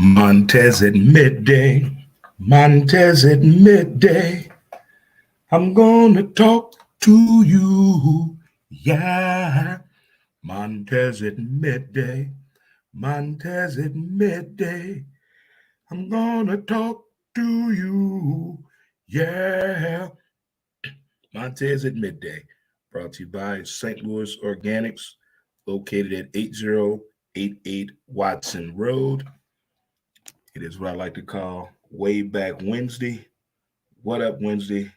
Montez at midday. Montez at midday. I'm gonna talk to you. Yeah. Montez at midday. Montez at midday. I'm gonna talk to you. Yeah. Montez at midday. Brought to you by St. Louis Organics, located at 8088 Watson Road. It is what I like to call Way Back Wednesday. What up, Wednesday?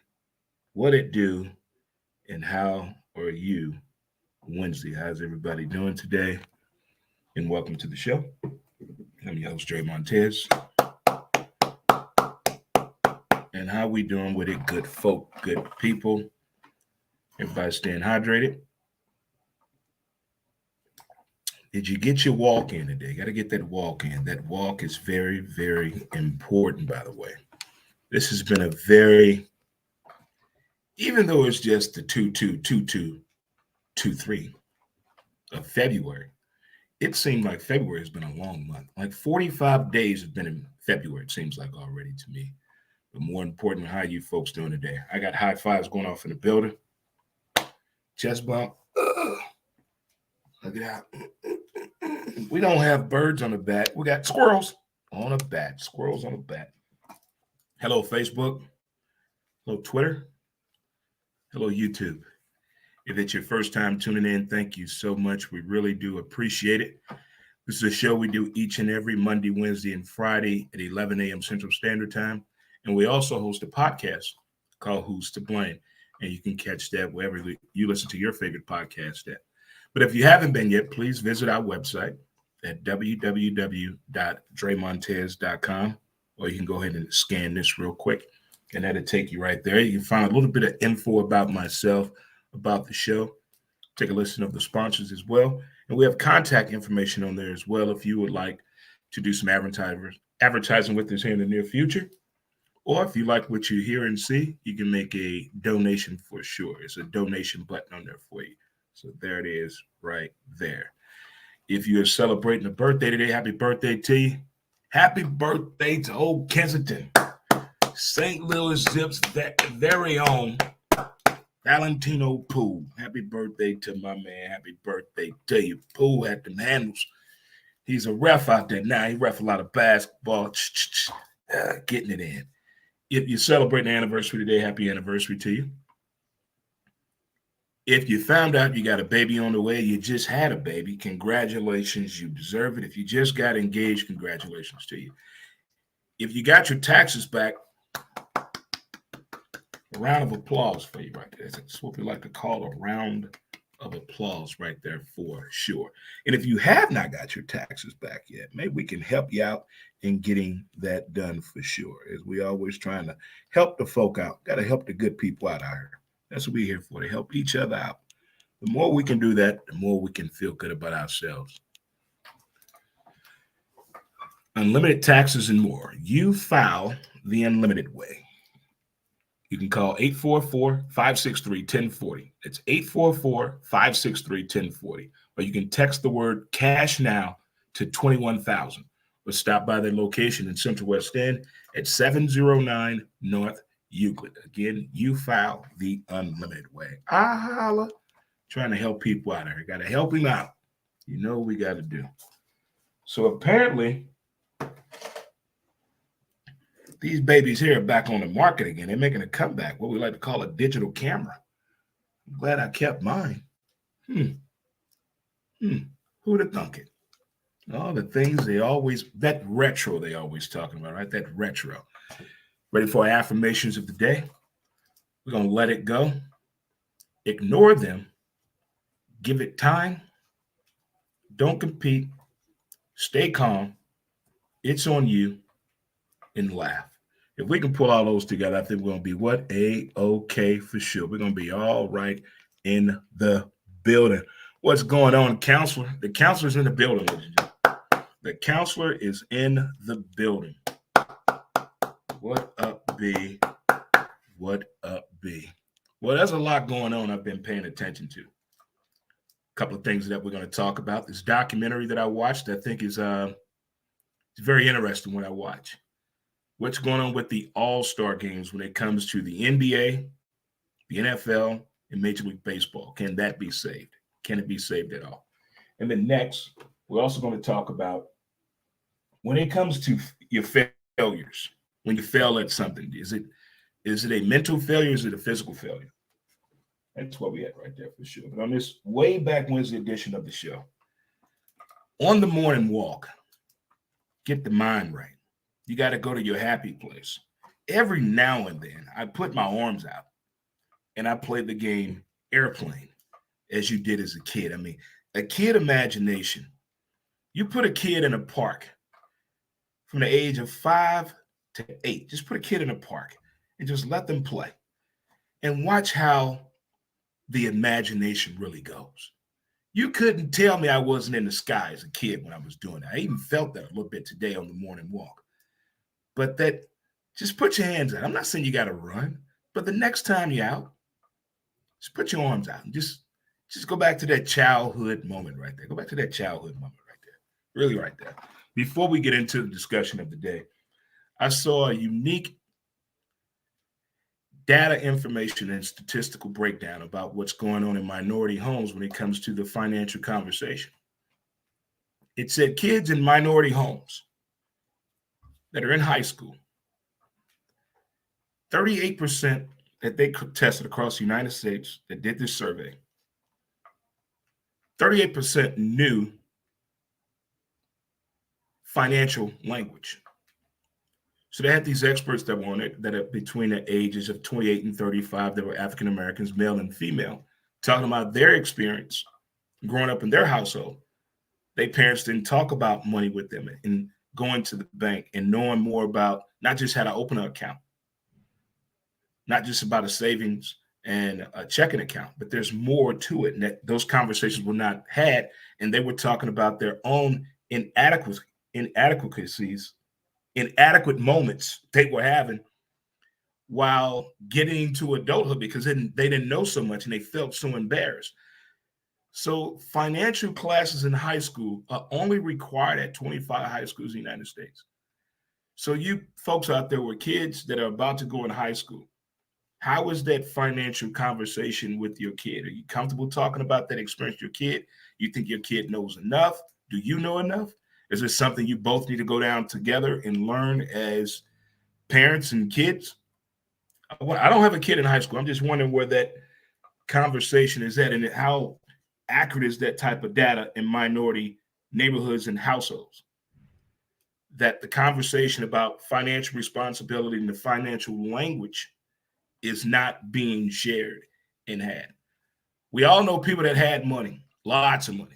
What it do? And how are you, Wednesday? How's everybody doing today? And welcome to the show. I'm your host, Dre Montez. And how we doing with it, good folk, good people? Everybody staying hydrated? Did you get your walk in today? Got to get that walk in. That walk is very, very important, by the way. This has been a very, even though it's just the 2-2-2-2-2-3 of February, it seemed like February has been a long month. Like 45 days have been in February, it seems like already to me. But more important, how you folks doing today? I got high fives going off in the building. Chest bump. Look at that. We don't have birds on the bat. We got squirrels on a bat. Squirrels on a bat. Hello, Facebook. Hello, Twitter. Hello, YouTube. If it's your first time tuning in, thank you so much. We really do appreciate it. This is a show we do each and every Monday, Wednesday, and Friday at 11 a.m. Central Standard Time. And we also host a podcast called Who's to Blame. And you can catch that wherever you listen to your favorite podcast at. But if you haven't been yet, please visit our website at www.dremontez.com, or you can go ahead and scan this real quick, and that'll take you right there. You can find a little bit of info about myself, about the show. Take a listen of the sponsors as well. And we have contact information on there as well if you would like to do some advertising with us here in the near future. Or if you like what you hear and see, you can make a donation for sure. It's a donation button on there for you. So there it is right there. If you're celebrating a birthday today, happy birthday to you. Happy birthday to old Kensington. St. Louis Zip's very own Valentino Poole. Happy birthday to my man. Happy birthday to you. Poole at the handles. He's a ref out there now. He ref a lot of basketball. Getting it in. If you're celebrating an anniversary today, happy anniversary to you. If you found out you got a baby on the way, you just had a baby, congratulations. You deserve it. If you just got engaged, congratulations to you. If you got your taxes back, a round of applause for you right there. That's what we like to call a round of applause right there for sure. And if you have not got your taxes back yet, maybe we can help you out in getting that done for sure. As we always trying to help the folk out. Got to help the good people out here. That's what we're here for, to help each other out. The more we can do that, the more we can feel good about ourselves. Unlimited taxes and more. You file the unlimited way. You can call 844-563-1040. It's 844-563-1040. Or you can text the word cash now to 21,000. Or stop by their location in Central West End at 709 North Euclid. Again, you file the unlimited way. Holla. Trying to help people out here. Got to help him out. You know what we got to do. So apparently, these babies here are back on the market again. They're making a comeback, what we like to call a digital camera. I'm glad I kept mine. Who'd have thunk it? All the things that retro they always talking about, right? That retro. Ready for our affirmations of the day? We're going to let it go. Ignore them. Give it time. Don't compete. Stay calm. It's on you. And laugh. If we can pull all those together, I think we're going to be what? A-okay for sure. We're going to be all right in the building. What's going on, counselor? The counselor's in the building. The counselor is in the building. What up, B? What up, B? Well, there's a lot going on I've been paying attention to. A couple of things that we're going to talk about. This documentary that I watched, I think is It's very interesting when I watch what's going on with the all-star games when it comes to the NBA, the NFL, and Major League Baseball. Can that be saved? Can it be saved at all? And then next, we're also going to talk about when it comes to your failures, when you fail at something, is it a mental failure? Is it a physical failure? That's what we had right there for sure. But on this way back Wednesday edition of the show, on the morning walk, get the mind right. You got to go to your happy place. Every now and then, I put my arms out and I play the game airplane as you did as a kid. I mean, a kid imagination. You put a kid in a park from the age of 5 to 8. Just put a kid in a park and just let them play and watch how the imagination really goes. You couldn't tell me I wasn't in the sky as a kid when I was doing that. I even felt that a little bit today on the morning walk. But that, just put your hands out. I'm not saying you got to run, but the next time you're out, just put your arms out and just go back to that childhood moment right there. Go back to that childhood moment right there. Really right there. Before we get into the discussion of the day, I saw a unique data information and statistical breakdown about what's going on in minority homes when it comes to the financial conversation. It said kids in minority homes that are in high school, 38% that they tested across the United States that did this survey, 38% knew financial language. So they had these experts that were on it that are between the ages of 28 and 35 that were African Americans, male and female, talking about their experience growing up in their household. Their parents didn't talk about money with them and going to the bank and knowing more about not just how to open an account, not just about a savings and a checking account, but there's more to it. And that those conversations were not had, and they were talking about their own inadequate moments they were having while getting to adulthood because they didn't know so much and they felt so embarrassed. So financial classes in high school are only required at 25 high schools in the United States. So you folks out there with kids that are about to go in high school, how is that financial conversation with your kid? Are you comfortable talking about that experience with your kid? You think your kid knows enough? Do you know enough? Is this something you both need to go down together and learn as parents and kids? I don't have a kid in high school. I'm just wondering where that conversation is at and how accurate is that type of data in minority neighborhoods and households. That the conversation about financial responsibility and the financial language is not being shared and had. We all know people that had money, lots of money.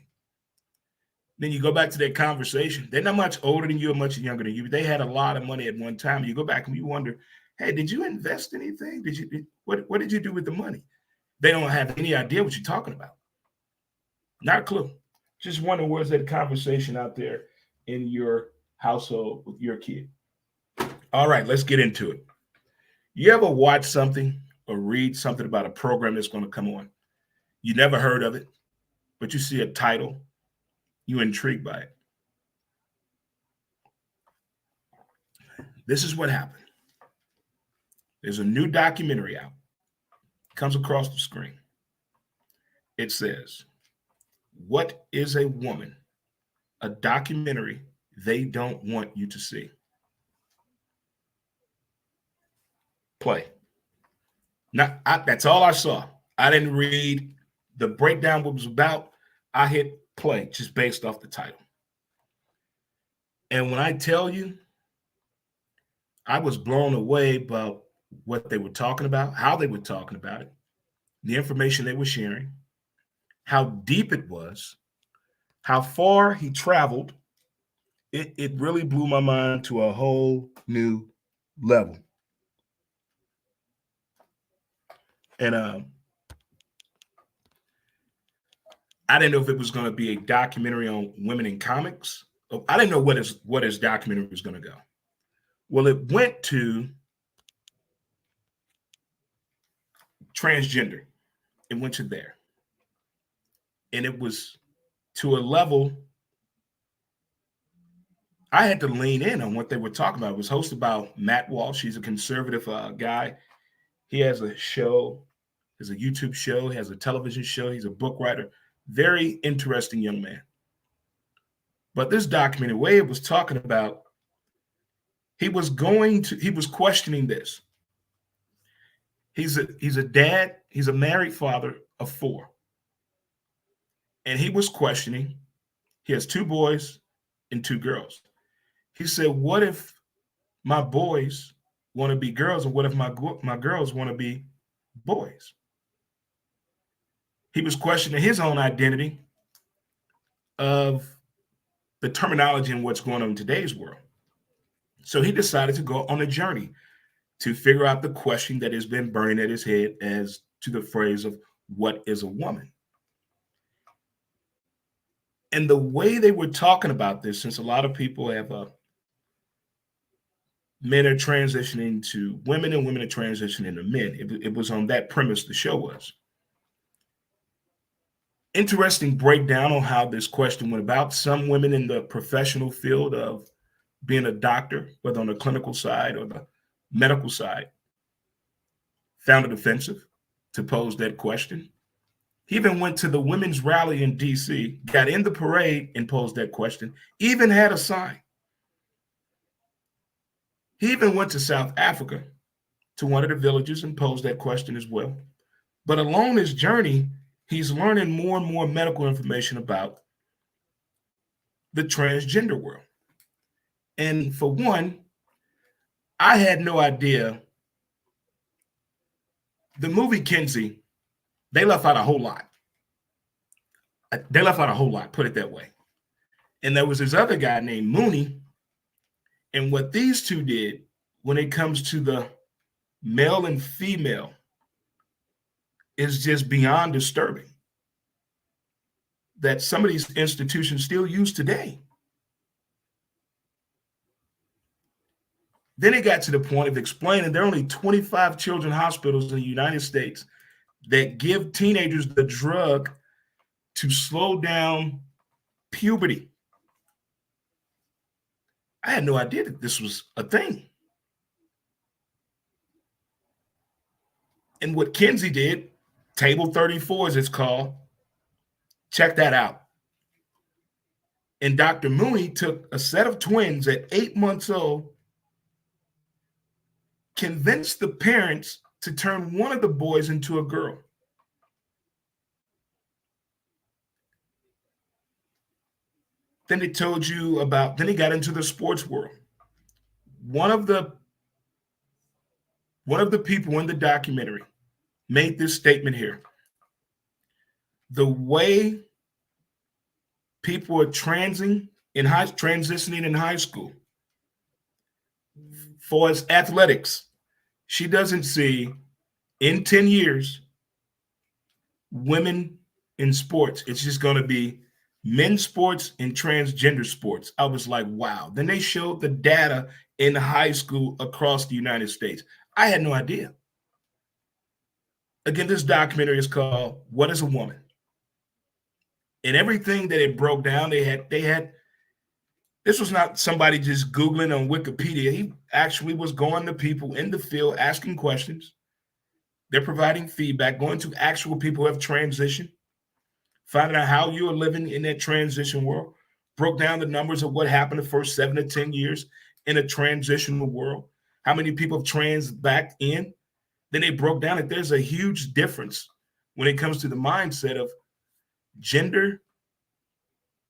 Then you go back to that conversation. They're not much older than you or much younger than you. They had a lot of money at one time. You go back and you wonder, hey, did you invest anything? What did you do with the money? They don't have any idea what you're talking about. Not a clue. Just wonder where's that conversation out there in your household with your kid. All right, let's get into it. You ever watch something or read something about a program that's going to come on? You never heard of it, but you see a title, you're intrigued by it. This is what happened. There's a new documentary out. Comes across the screen. It says, "What is a Woman?" A documentary they don't want you to see. Play. That's all I saw. I didn't read the breakdown what it was about. I hit play just based off the title. And when I tell you, I was blown away about what they were talking about, how they were talking about it, the information they were sharing, how deep it was, how far he traveled. It really blew my mind to a whole new level. And I didn't know if it was going to be a documentary on women in comics. I didn't know what his documentary was going to go. Well, it went to transgender. It went to there. And it was to a level I had to lean in on what they were talking about. It was hosted by Matt Walsh. He's a conservative guy. He has a show, has a YouTube show, has a television show. He's a book writer. Very interesting young man. But this documentary, the way it was talking about, he was questioning this. He's a dad, he's a married father of 4. And he was questioning, he has 2 boys and 2 girls. He said, what if my boys want to be girls, and what if my girls want to be boys? He was questioning his own identity of the terminology and what's going on in today's world. So he decided to go on a journey to figure out the question that has been burning at his head as to the phrase of what is a woman? And the way they were talking about this, since a lot of people have men are transitioning to women and women are transitioning to men, it was on that premise the show was. Interesting breakdown on how this question went about. Some women in the professional field of being a doctor, whether on the clinical side or the medical side, found it offensive to pose that question. He even went to the women's rally in DC, got in the parade and posed that question, even had a sign. He even went to South Africa to one of the villages and posed that question as well. But along his journey, he's learning more and more medical information about the transgender world. And for one, I had no idea. The movie Kinsey, they left out a whole lot. Put it that way. And there was this other guy named Mooney. And what these two did when it comes to the male and female is just beyond disturbing that some of these institutions still use today. Then it got to the point of explaining there are only 25 children's hospitals in the United States that give teenagers the drug to slow down puberty. I had no idea that this was a thing. And what Kinsey did, Table 34 as it's called, check that out. And Dr. Mooney took a set of twins at 8 months old, convinced the parents to turn one of the boys into a girl. Then it told you about, then he got into the sports world. One of the people in the documentary made this statement here. The way people are transitioning in high school for its athletics, she doesn't see in 10 years women in sports. It's just going to be men's sports and transgender sports. I was like, wow. Then they showed the data in high school across the United States. I had no idea. Again, this documentary is called What is a Woman? And everything that it broke down, they had, this was not somebody just Googling on Wikipedia. He actually was going to people in the field, asking questions. They're providing feedback, going to actual people who have transitioned, finding out how you are living in that transition world, broke down the numbers of what happened the first 7 to 10 years in a transitional world, how many people have trans back in. Then they broke down that there's a huge difference when it comes to the mindset of gender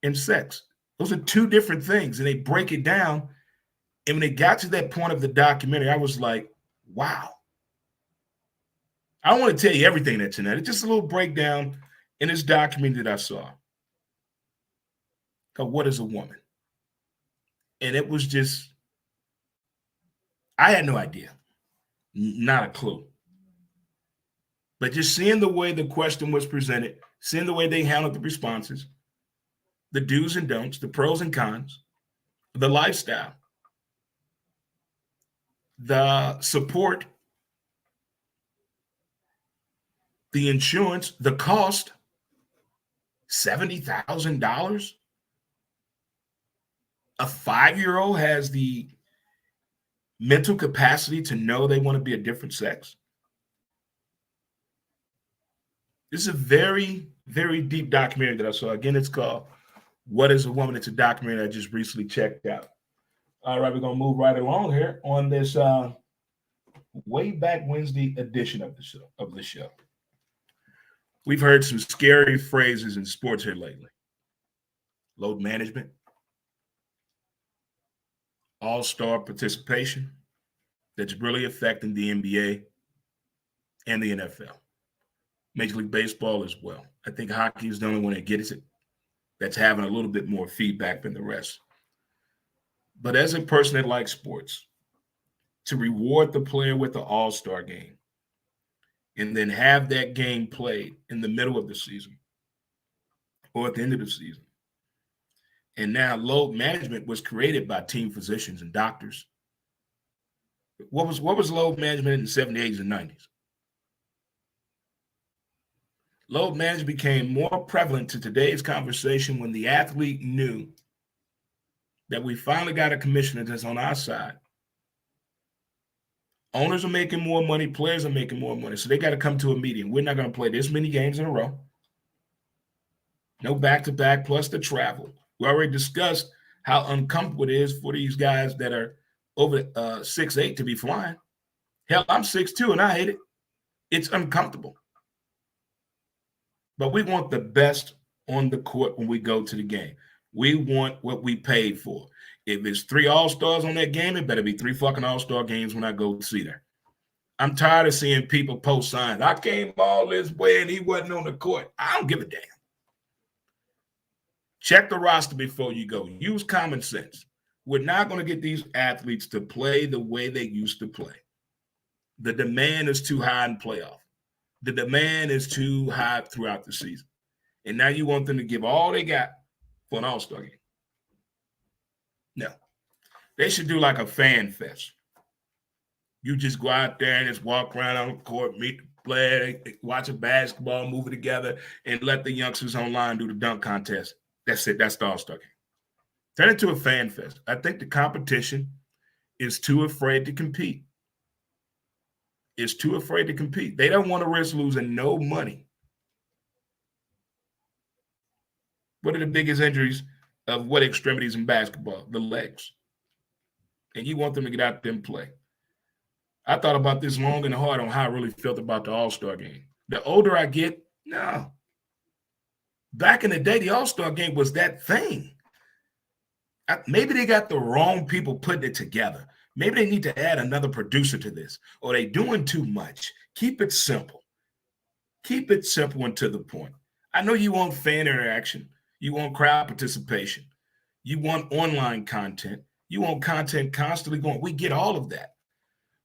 and sex. Those are 2 different things, and they break it down. And when it got to that point of the documentary, I was like, wow. I don't want to tell you everything that's in that. It's just a little breakdown in this documentary that I saw called What is a Woman? And it was just, I had no idea, not a clue. But just seeing the way the question was presented, seeing the way they handled the responses, the do's and don'ts, the pros and cons, the lifestyle, the support, the insurance, the cost, $70,000. A 5-year-old has the mental capacity to know they want to be a different sex. This is a very, very deep documentary that I saw. Again, it's called What is a Woman? It's a documentary I just recently checked out. All right, we're going to move right along here on this way back Wednesday edition of the show. We've heard some scary phrases in sports here lately. Load management, all-star participation that's really affecting the NBA and the NFL. Major League Baseball as well. I think hockey is the only one that gets it, that's having a little bit more feedback than the rest. But as a person that likes sports, to reward the player with the all-star game and then have that game played in the middle of the season or at the end of the season. And now load management was created by team physicians and doctors. What was load management in the 70s, 80s, and 90s? Load management became more prevalent to today's conversation when the athlete knew that we finally got a commissioner that's on our side. Owners are making more money, players are making more money, so they got to come to a meeting. We're not going to play this many games in a row. No back-to-back plus the travel. We already discussed how uncomfortable it is for these guys that are over 6'8" to be flying. Hell, I'm 6'2" and I hate it. It's uncomfortable. But we want the best on the court when we go to the game. We want what we paid for. If it's 3 all-stars on that game, it better be 3 fucking all-star games when I go to see there. I'm tired of seeing people post signs. I came all this way and he wasn't on the court. I don't give a damn. Check the roster before you go. Use common sense. We're not going to get these athletes to play the way they used to play. The demand is too high in playoff. The demand is too high throughout the season. And now you want them to give all they got for an all-star game. No. They should do like a fan fest. You just go out there and just walk around on the court, meet the player, watch a basketball movie together, and let the youngsters online do the dunk contest. That's it. That's the all-star game. Turn it into a fan fest. I think the competition is too afraid to compete. Is too afraid to compete. They don't want to risk losing no money. What are the biggest injuries of what extremities in basketball? The legs. And you want them to get out there and play. I thought about this long and hard on how I really felt about the all-star game. The older I get, no. Back in the day, the all-star game was that thing. Maybe they got the wrong people putting it together. Maybe they need to add another producer to this, or they doing too much. Keep it simple. Keep it simple and to the point. I know you want fan interaction. You want crowd participation. You want online content. You want content constantly going. We get all of that.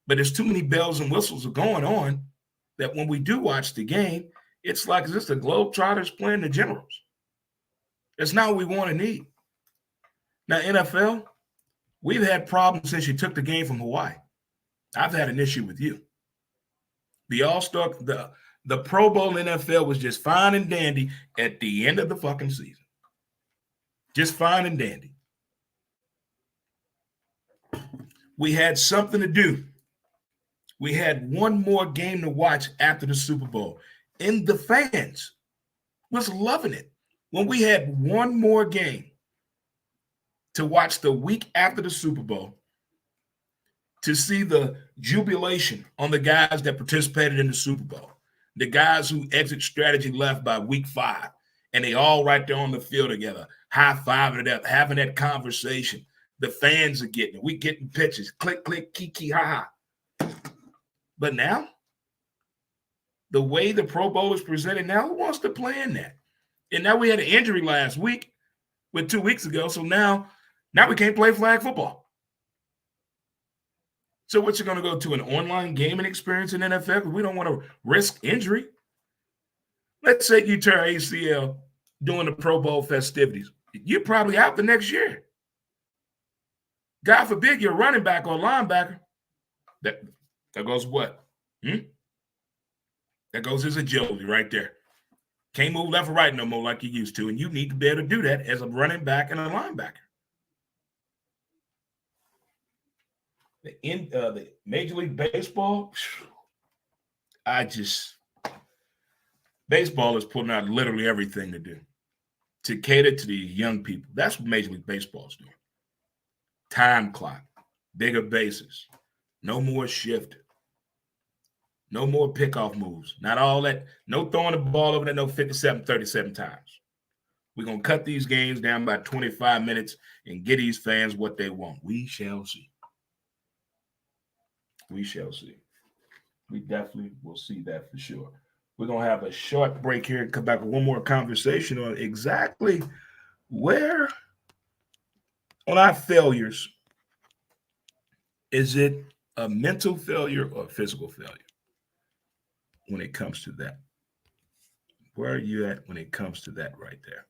But there's too many bells and whistles are going on that when we do watch the game, it's like, is this the Globetrotters playing the Generals? It's not what we want to need. Now, NFL, we've had problems since you took the game from Hawaii. I've had an issue with you. The All-Star, the Pro Bowl NFL was just fine and dandy at the end of the fucking season. Just fine and dandy. We had something to do. We had one more game to watch after the Super Bowl. And the fans was loving it. When we had one more game to watch the week after the Super Bowl, to see the jubilation on the guys that participated in the Super Bowl, the guys who exit strategy left by week 5, and they all right there on the field together, high-fiving it up, having that conversation. The fans are getting it. We getting pitches. Click, click, kiki, ha-ha. But now, the way the Pro Bowl is presented now, who wants to play in that? And now we had an injury last week with 2 weeks ago, so now we can't play flag football. So what, you're going to go to an online gaming experience in NFL because we don't want to risk injury? Let's say you tear ACL doing the Pro Bowl festivities. You're probably out the next year. God forbid you're a running back or linebacker. That goes what? That goes his agility right there. Can't move left or right no more like you used to, and you need to be able to do that as a running back and a linebacker. The Major League Baseball, I just baseball is putting out literally everything to cater to the young people. That's what Major League Baseball is doing. Time clock, bigger bases, no more shift, no more pickoff moves, not all that, no throwing the ball over there, no 57, 37 times. We're going to cut these games down by 25 minutes and get these fans what they want. We shall see. We shall see. We definitely will see that for sure. We're going to have a short break here and come back with one more conversation on exactly where on our failures, is it a mental failure or a physical failure when it comes to that? Where are you at when it comes to that right there?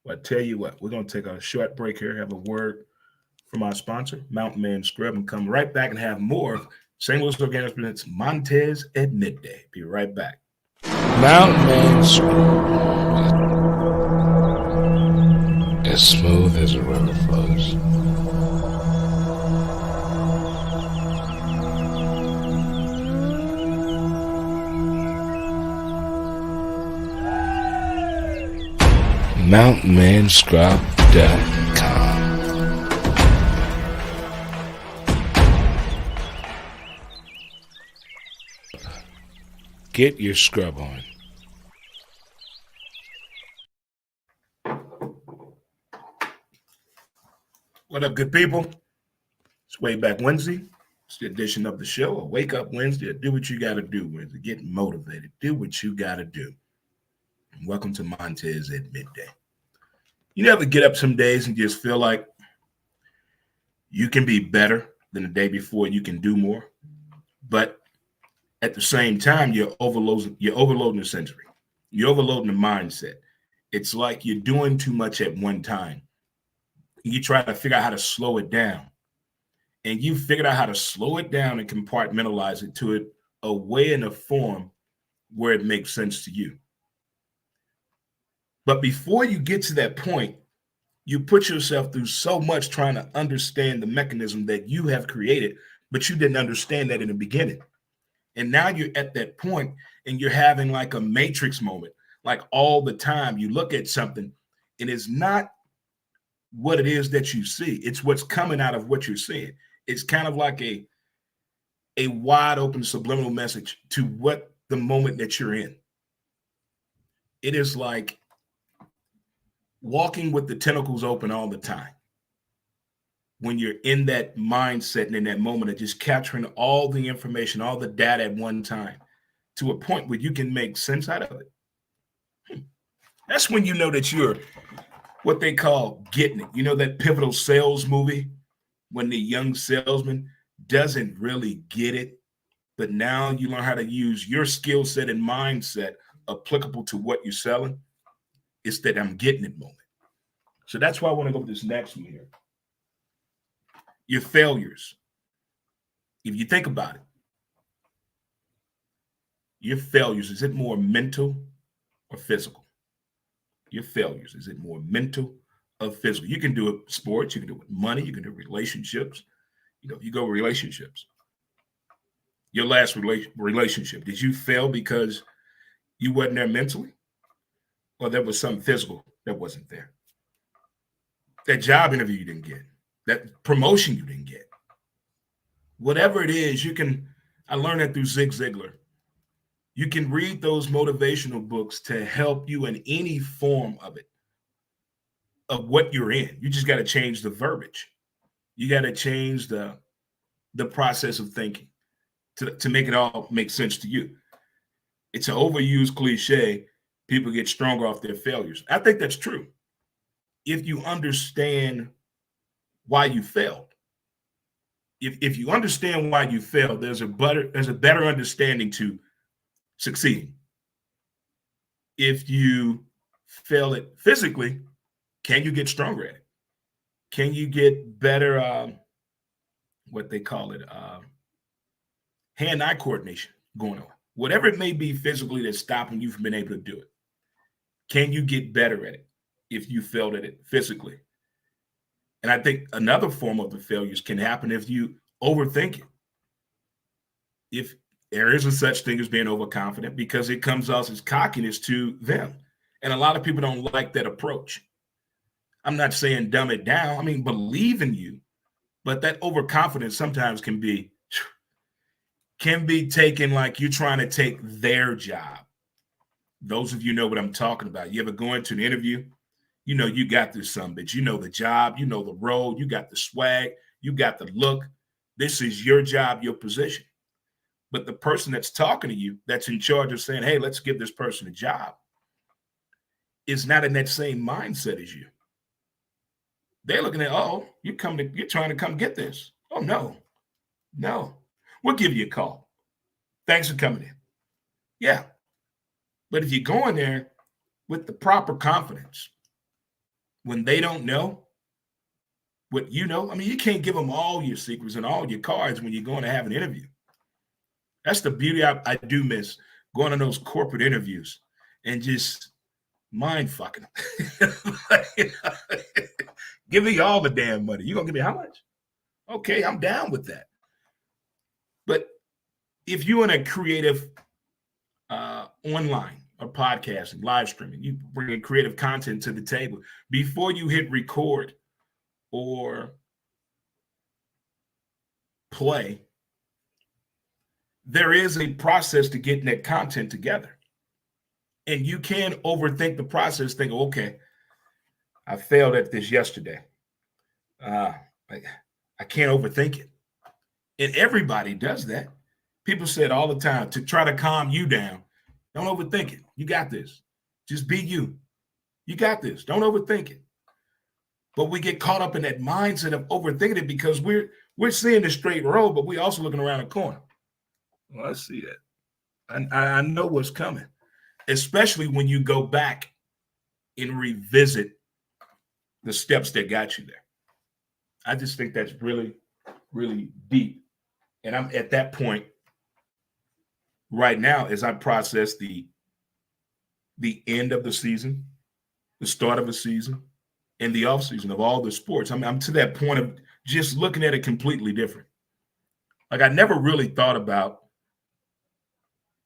Well, I tell you what, we're going to take a short break here, have a word from our sponsor, Mountain Man Scrub, and come right back and have more of St. Louis Organics presents Montez at Midday. Be right back. Mountain Man Scrub. As smooth as a river flows. MountainManScrub.com. Get your scrub on. What up, good people? It's Way Back Wednesday. It's the edition of the show, a Wake Up Wednesday. Do what you got to do, Wednesday. Get motivated. Do what you got to do. And welcome to Montez at Midday. You never get up some days and just feel like you can be better than the day before, you can do more, but at the same time, you're overloading the sensory. You're overloading the mindset. It's like you're doing too much at one time. You try to figure out how to slow it down. And you figured out how to slow it down and compartmentalize it to it a way and a form where it makes sense to you. But before you get to that point, you put yourself through so much trying to understand the mechanism that you have created, but you didn't understand that in the beginning. And now you're at that point and you're having like a matrix moment, like all the time you look at something and it's not what it is that you see. It's what's coming out of what you're seeing. It's kind of like a wide open subliminal message to what the moment that you're in. It is like walking with the tentacles open all the time. When you're in that mindset and in that moment of just capturing all the information, all the data at one time to a point where you can make sense out of it. That's when you know that you're what they call getting it. You know that pivotal sales movie when the young salesman doesn't really get it, but now you learn how to use your skill set and mindset applicable to what you're selling. It's that I'm getting it moment. So that's why I want to go with this next one here. Your failures. If you think about it, your failures, is it more mental or physical? Your failures, is it more mental or physical? You can do it with sports, you can do it with money, you can do relationships. You know, if you go relationships, your last relationship, did you fail because you wasn't there mentally? Or there was something physical that wasn't there? That job interview you didn't get, that promotion you didn't get. Whatever it is, I learned that through Zig Ziglar. You can read those motivational books to help you in any form of it, of what you're in. You just got to change the verbiage. You got to change the process of thinking to make it all make sense to you. It's an overused cliche. People get stronger off their failures. I think that's true. If you understand why you failed, if you understand why you failed, there's a better understanding to succeeding. If you fail it physically, can you get stronger at it? Can you get better, what they call it, hand-eye coordination going on? Whatever it may be physically that's stopping you from being able to do it. Can you get better at it if you failed at it physically? And I think another form of the failures can happen if you overthink it. If there is a such thing as being overconfident, because it comes off as cockiness to them. And a lot of people don't like that approach. I'm not saying dumb it down. I mean, believe in you, but that overconfidence sometimes can be taken like you're trying to take their job. Those of you know what I'm talking about. You ever go into an interview, you know you got this son bitch. You know the job, you know the role, you got the swag, you got the look. This is your job, your position. But the person that's talking to you, that's in charge of saying, hey, let's give this person a job, is not in that same mindset as you. They're looking at, oh, you're trying to come get this. Oh, no. We'll give you a call. Thanks for coming in. Yeah. But if you go in there with the proper confidence, when they don't know what you know, I mean, you can't give them all your secrets and all your cards when you're going to have an interview. That's the beauty I do miss, going on those corporate interviews and just mind fucking. Give me all the damn money. You gonna give me how much? Okay, I'm down with that. But if you're in a creative online or podcasting, live streaming, you bring creative content to the table before you hit record or play. There is a process to getting that content together. And you can overthink the process, think, okay, I failed at this yesterday. I can't overthink it. And everybody does that. People say it all the time to try to calm you down. Don't overthink it. You got this. Just be you. You got this. Don't overthink it. But we get caught up in that mindset of overthinking it because we're seeing the straight road, but we're also looking around the corner. Well, I see that. I know what's coming, especially when you go back and revisit the steps that got you there. I just think that's really, really deep. And I'm at that point right now as I process the end of the season, the start of a season, and the off season of all the sports. I mean, I'm to that point of just looking at it completely different. Like I never really thought about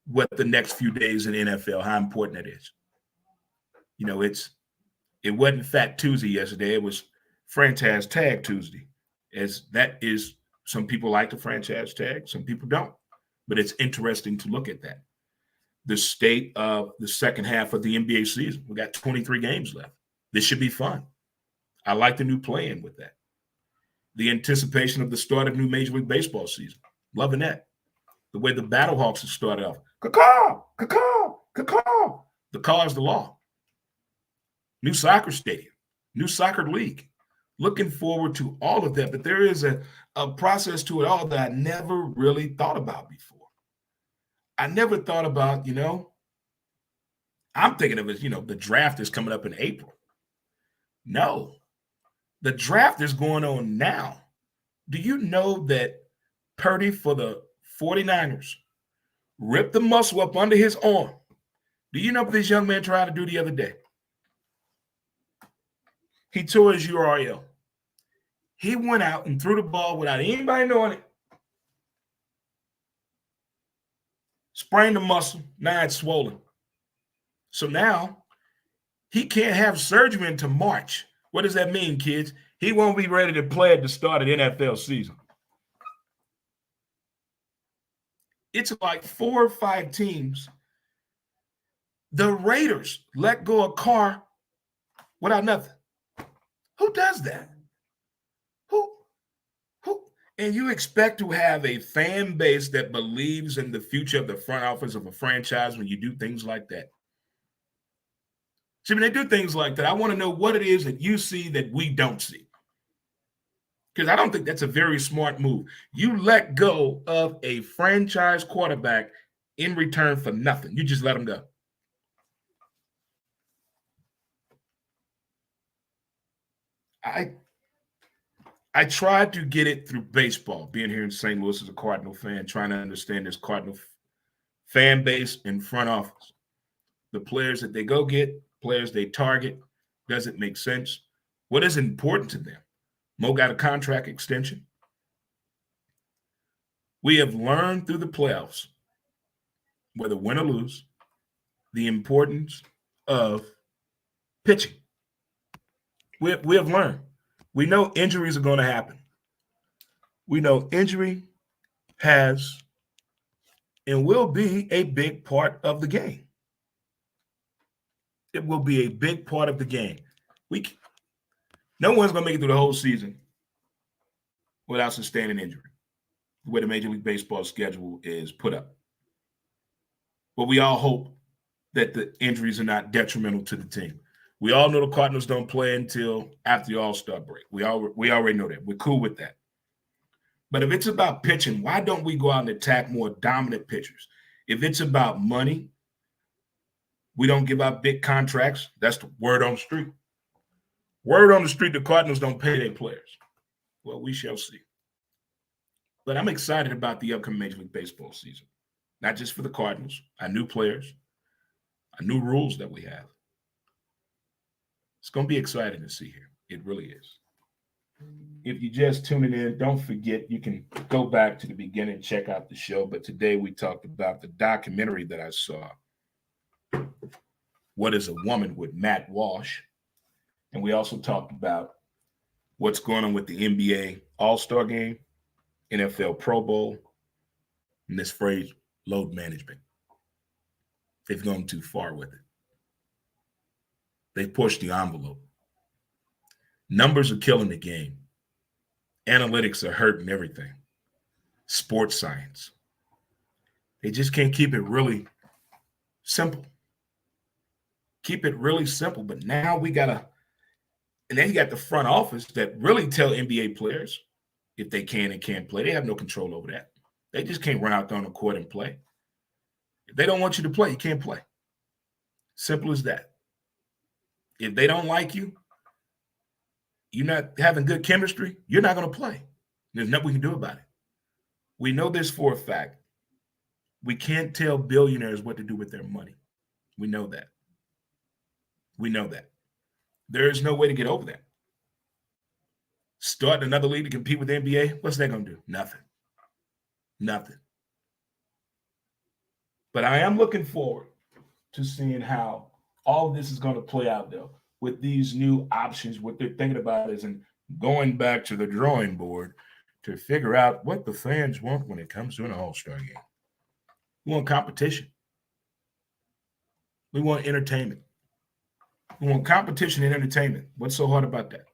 what the next few days in the NFL, how important that is. You know, it wasn't Fat Tuesday yesterday. It was Franchise Tag Tuesday. As that is, some people like the franchise tag, some people don't. But it's interesting to look at that. The state of the second half of the NBA season. We got 23 games left. This should be fun. I like the new plan with that. The anticipation of the start of new Major League Baseball season. Loving that. The way the Battlehawks have started off. Caw-caw, caw-caw, caw-caw. The call is the law. New soccer stadium, new soccer league. Looking forward to all of that. But there is a process to it all that I never really thought about before. I never thought about, I'm thinking of it, the draft is coming up in April. No, the draft is going on now. Do you know that Purdy for the 49ers ripped the muscle up under his arm? Do you know what this young man tried to do the other day? He tore his URL. He went out and threw the ball without anybody knowing it. Sprained the muscle. Now it's swollen. So now he can't have surgery until March. What does that mean, kids? He won't be ready to play at the start of the NFL season. It's like 4 or 5 teams. The Raiders let go of Carr without nothing. Who does that? Who? And you expect to have a fan base that believes in the future of the front office of a franchise when you do things like that. See, when they do things like that, I want to know what it is that you see that we don't see. Because I don't think that's a very smart move. You let go of a franchise quarterback in return for nothing. You just let him go. I tried to get it through baseball, being here in St. Louis as a Cardinal fan, trying to understand this Cardinal fan base and front office. The players that they go get, players they target, does it make sense? What is important to them? Mo got a contract extension. We have learned through the playoffs, whether win or lose, the importance of pitching. We have learned. We know injuries are going to happen. We know injury has and will be a big part of the game. It will be a big part of the game. We No one's going to make it through the whole season without sustaining injury, the way the Major League Baseball schedule is put up. But we all hope that the injuries are not detrimental to the team. We all know the Cardinals don't play until after the All-Star break. We already know that. We're cool with that. But if it's about pitching, why don't we go out and attack more dominant pitchers? If it's about money, we don't give out big contracts. That's the word on the street. Word on the street, the Cardinals don't pay their players. Well, we shall see. But I'm excited about the upcoming Major League Baseball season. Not just for the Cardinals, our new players, our new rules that we have. It's going to be exciting to see here. It really is. If you're just tuning in, don't forget you can go back to the beginning and check out the show. But today we talked about the documentary that I saw, What is a Woman, with Matt Walsh. And we also talked about what's going on with the NBA All-Star Game, NFL Pro Bowl, and this phrase, load management. They've gone too far with it. They've pushed the envelope. Numbers are killing the game. Analytics are hurting everything. Sports science. They just can't keep it really simple. Keep it really simple. But now we got to, and then you got the front office that really tell NBA players if they can and can't play. They have no control over that. They just can't run out there on the court and play. If they don't want you to play, you can't play. Simple as that. If they don't like you, you're not having good chemistry, you're not going to play. There's nothing we can do about it. We know this for a fact. We can't tell billionaires what to do with their money. We know that. We know that. There is no way to get over that. Start another league to compete with the NBA, what's that going to do? Nothing. Nothing. But I am looking forward to seeing how all of this is going to play out, though, with these new options. What they're thinking about is going back to the drawing board to figure out what the fans want when it comes to an All-Star game. We want competition. We want entertainment. We want competition and entertainment. What's so hard about that?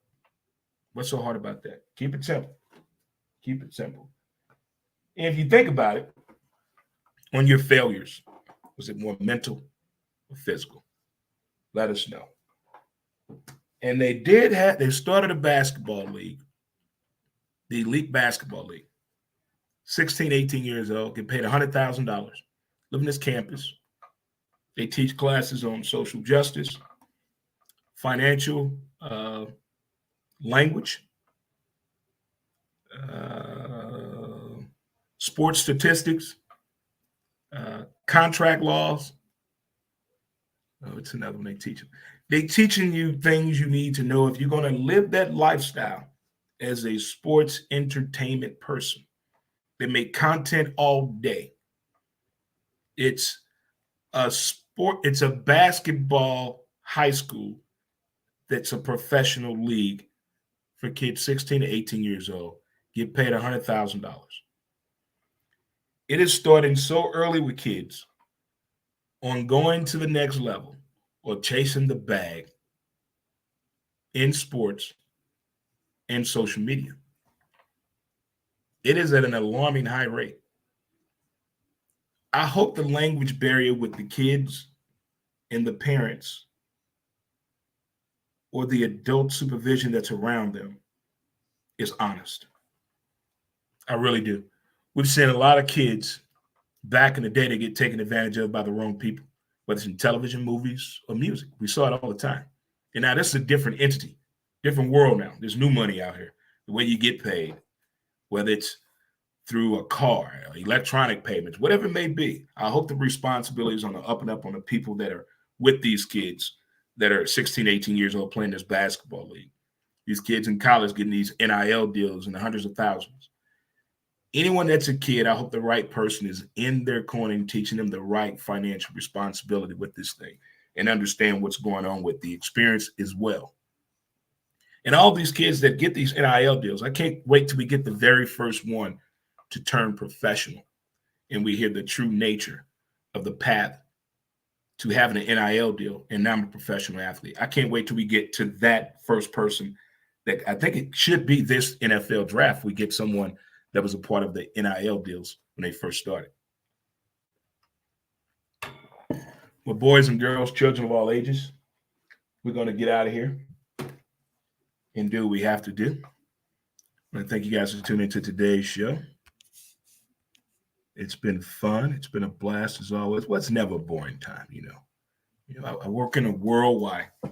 What's so hard about that? Keep it simple. Keep it simple. And if you think about it, on your failures, was it more mental or physical? Let us know. And they started a basketball league, the Elite Basketball League. 16, 18 years old, get paid $100,000, live in this campus. They teach classes on social justice, financial language, sports statistics, contract laws. Oh, it's another one they teach them. They're teaching you things you need to know if you're going to live that lifestyle as a sports entertainment person. They make content all day. It's a basketball high school that's a professional league for kids 16 to 18 years old, get paid $100,000. It is starting so early with kids on going to the next level or chasing the bag in sports and social media. It is at an alarming high rate. I hope the language barrier with the kids and the parents or the adult supervision that's around them is honest. I really do. We've seen a lot of kids back in the day that get taken advantage of by the wrong people, whether it's in television, movies, or music. We saw it all the time. And now this is a different entity, different world now. There's new money out here. The way you get paid, whether it's through a car, electronic payments, whatever it may be. I hope the responsibility is on the up and up on the people that are with these kids that are 16, 18 years old playing this basketball league. These kids in college getting these NIL deals in the hundreds of thousands. Anyone that's a kid, I hope the right person is in their corner and teaching them the right financial responsibility with this thing and understand what's going on with the experience as well. And all these kids that get these NIL deals, I can't wait till we get the very first one to turn professional and we hear the true nature of the path to having an NIL deal and now I'm a professional athlete. I can't wait till we get to that first person that I think it should be this NFL draft. We get someone that was a part of the NIL deals when they first started. Well, boys and girls, children of all ages, we're going to get out of here and do what we have to do. I want to thank you guys for tuning into today's show. It's been fun. It's been a blast as always. Well, it's never a boring time, you know. I work in a world where I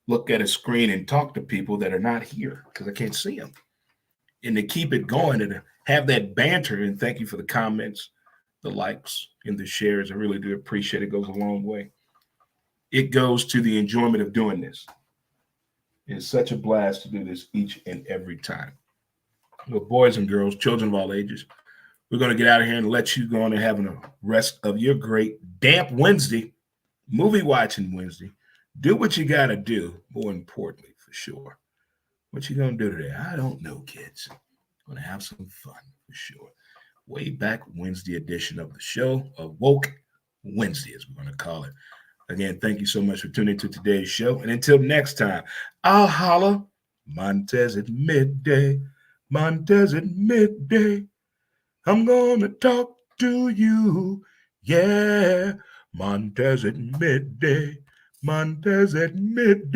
look at a screen and talk to people that are not here because I can't see them. And to keep it going and to have that banter, and thank you for the comments, the likes, and the shares. I really do appreciate it. It goes a long way. It goes to the enjoyment of doing this. It's such a blast to do this each and every time. Well, boys and girls, children of all ages, we're going to get out of here and let you go on and have a rest of your great damp Wednesday, movie watching Wednesday. Do what you got to do, more importantly, for sure. What you going to do today? I don't know, kids. Going to have some fun, for sure. Way back Wednesday edition of the show, a Woke Wednesday, as we're going to call it. Again, thank you so much for tuning to today's show. And until next time, I'll holla. Montez at midday. Montez at midday. I'm going to talk to you. Yeah. Montez at midday. Montez at midday.